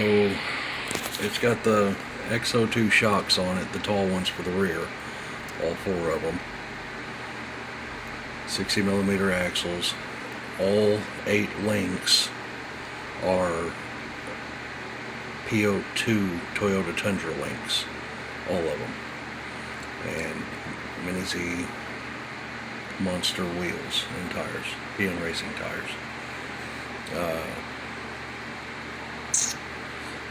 So it's got the X02 shocks on it, the tall ones for the rear, all 4 of them. 60mm axles. All 8 links are P02 Toyota Tundra links, all of them, and Mini Z monster wheels and tires, PN Racing tires.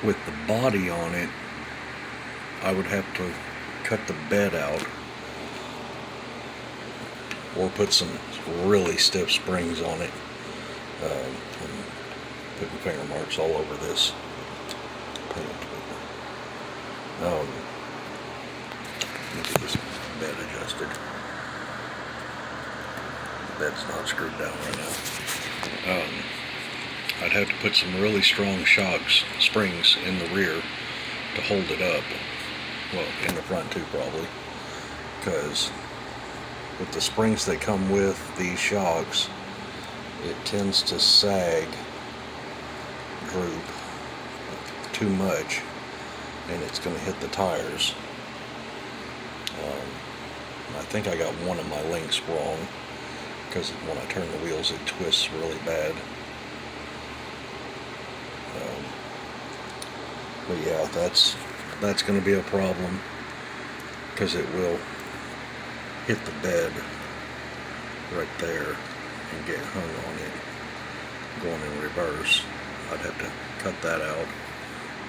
With the body on it, I would have to cut the bed out or put some really stiff springs on it. I'm putting finger marks all over this paint. Let me get this bed adjusted. The bed's not screwed down right now. I'd have to put some really strong springs in the rear to hold it up. Well, in the front too, probably, because with the springs that come with these shocks, it tends to sag, droop too much, and it's going to hit the tires. I think I got one of my links wrong, because when I turn the wheels it twists really bad. But yeah, that's going to be a problem, because it will hit the bed right there and get hung on it going in reverse. I'd have to cut that out,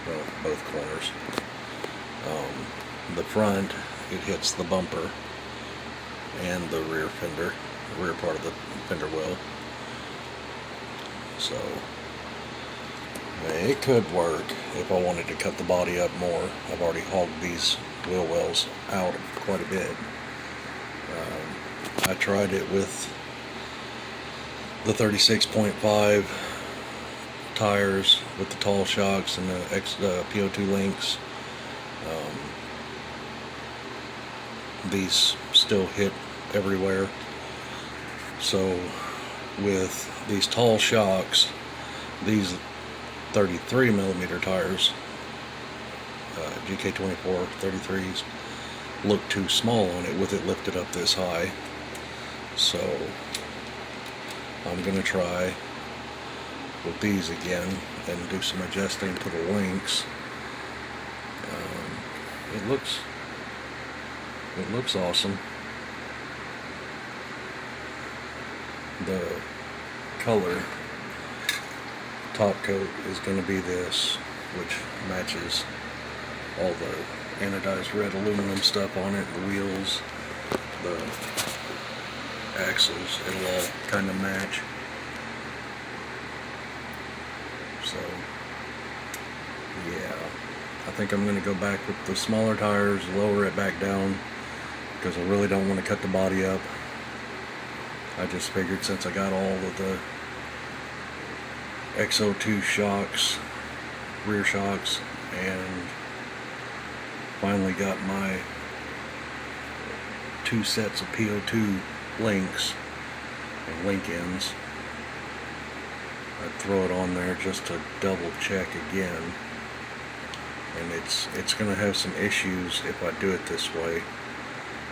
well, both corners. The front, it hits the bumper and the rear fender, the rear part of the fender well. So it could work if I wanted to cut the body up more. I've already hogged these wheel wells out quite a bit. I tried it with the 36.5 tires with the tall shocks and the P02 links. These still hit everywhere. So with these tall shocks, these 33mm tires, GK24 33s, look too small on it with it lifted up this high. So I'm going to try with these again and do some adjusting to the links. It looks awesome. The color top coat is going to be this, which matches all the anodized red aluminum stuff on it, the wheels, the axles, it'll all kind of match. So yeah, I think I'm going to go back with the smaller tires, lower it back down, because I really don't want to cut the body up. I just figured since I got all of the X02 shocks, rear shocks, and finally got my 2 sets of P02 links and link ends, I'd throw it on there just to double check again. And it's going to have some issues if I do it this way.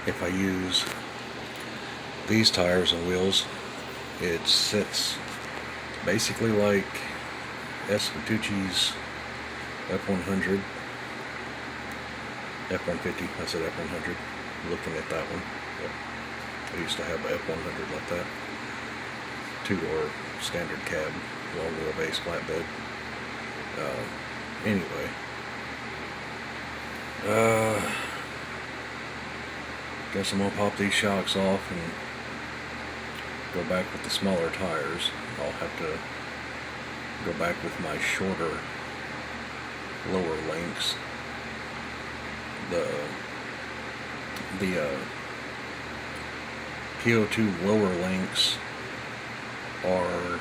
If I use these tires and wheels, it sits basically like Escatucci's F100, F150, I said F100, looking at that one. Yep. I used to have an F100 like that, 2-door standard cab, long wheelbase flatbed. Anyway, guess I'm gonna pop these shocks off and go back with the smaller tires. I'll have to go back with my shorter, lower links. The P02 lower links are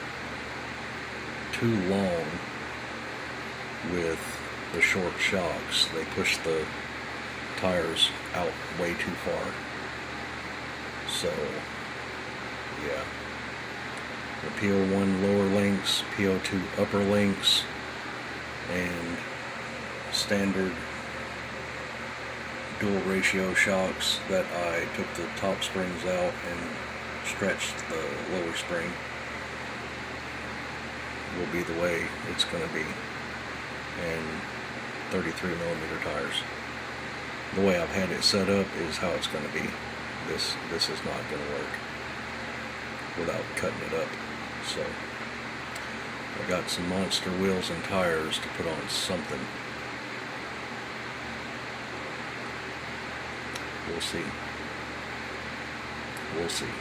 too long with the short shocks. They push the tires out way too far. So yeah, the P01 lower links, P02 upper links, and standard dual ratio shocks that I took the top springs out and stretched the lower spring will be the way it's going to be, and 33mm tires. The way I've had it set up is how it's going to be. This is not going to work without cutting it up. So I got some monster wheels and tires to put on something. We'll see. We'll see.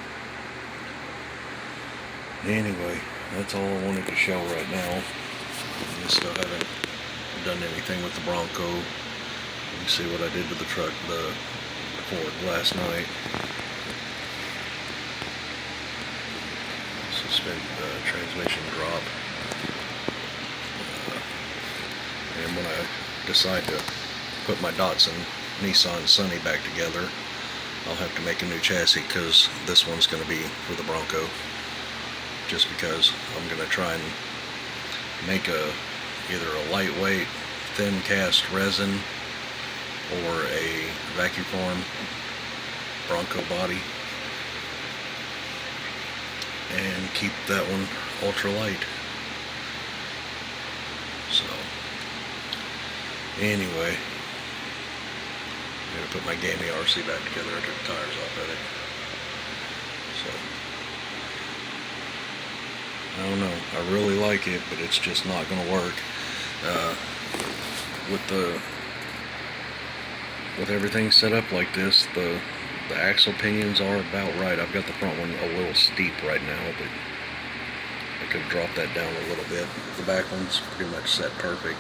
Anyway, that's all I wanted to show right now. I still haven't done anything with the Bronco. You can see what I did to the truck, the Ford last night. Transmission drop. And when I decide to put my Datsun Nissan Sunny back together, I'll have to make a new chassis, because this one's going to be for the Bronco. Just because I'm going to try and make either a lightweight thin cast resin or a vacuum form Bronco body, and keep that one ultra light. So anyway, I'm gonna put my gamey RC back together. I took the tires off of it. So I don't know, I really like it, but it's just not gonna work. With everything set up like this, the axle pinions are about right. I've got the front one a little steep right now, but I could drop that down a little bit. The back one's pretty much set perfect.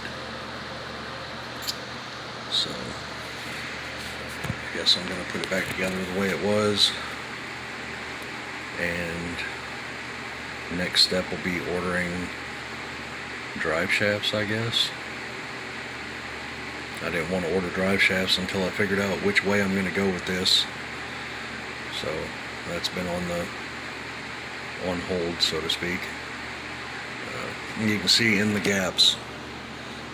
So I guess I'm going to put it back together the way it was. And next step will be ordering drive shafts, I guess. I didn't want to order drive shafts until I figured out which way I'm going to go with this. So that's been on hold, so to speak. You can see in the gaps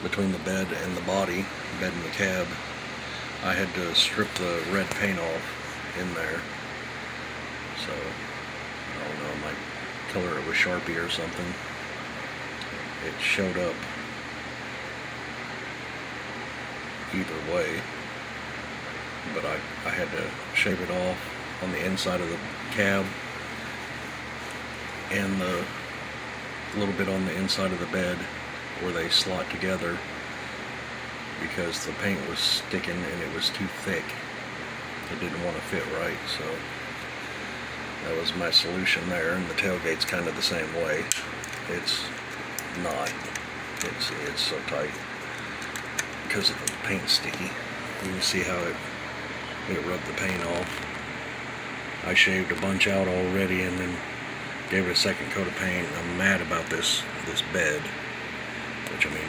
between the bed and the body, bed and the cab, I had to strip the red paint off in there. So I don't know, I might color it with Sharpie or something. It showed up either way, but I had to shave it off on the inside of the cab and the little bit on the inside of the bed where they slot together, because the paint was sticking and it was too thick. It didn't want to fit right, so that was my solution there. And the tailgate's kind of the same way. It's not. It's so tight because of the paint sticky. You can see how it rubbed the paint off. I shaved a bunch out already and then gave it a second coat of paint. I'm mad about this bed, which, I mean,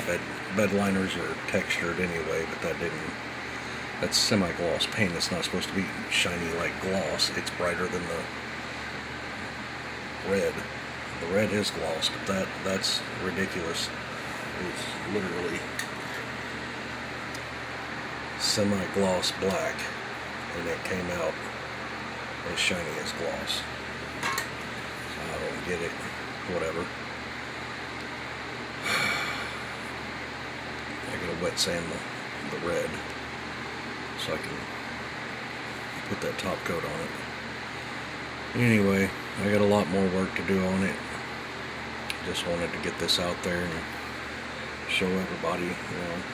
bed liners are textured anyway, but that's semi-gloss paint. It's not supposed to be shiny like gloss. It's brighter than the red. The red is gloss, but that's ridiculous. It's literally semi-gloss black, and it came out as shiny as gloss. I don't get it. Whatever. I gotta wet sand the red so I can put that top coat on it. Anyway, I got a lot more work to do on it. Just wanted to get this out there and show everybody,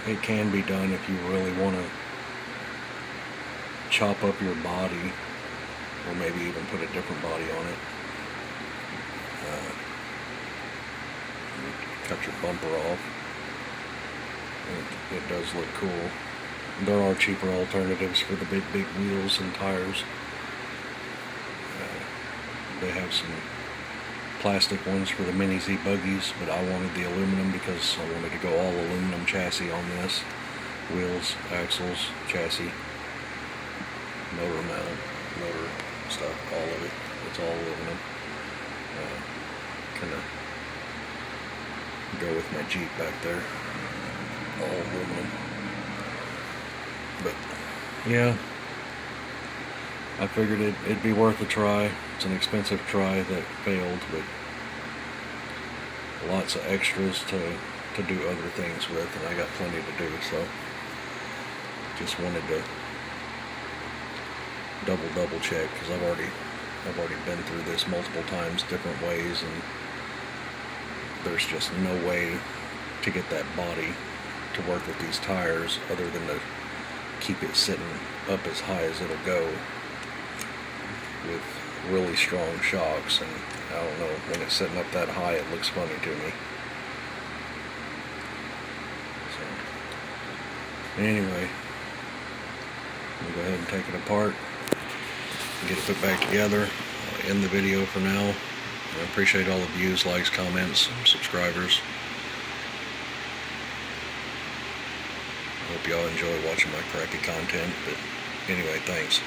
it can be done if you really want to chop up your body, or maybe even put a different body on it. Cut your bumper off. It does look cool. There are cheaper alternatives for the big wheels and tires. They have some plastic ones for the Mini Z buggies, but I wanted the aluminum because I wanted to go all aluminum chassis on this. Wheels, axles, chassis, motor mount, motor stuff, all of it. It's all aluminum. Kind of go with my Jeep back there. all aluminum. But yeah, I figured it'd be worth a try. It's an expensive try that failed, but lots of extras to do other things with, and I got plenty to do, so just wanted to double check, because I've already been through this multiple times, different ways, and there's just no way to get that body to work with these tires other than to keep it sitting up as high as it'll go with really strong shocks. And I don't know, when it's sitting up that high, it looks funny to me. So anyway, we'll go ahead and take it apart and get it put back together. I'll end the video for now. I appreciate all the views, likes, comments, subscribers. I hope y'all enjoy watching my crappy content, but anyway, thanks.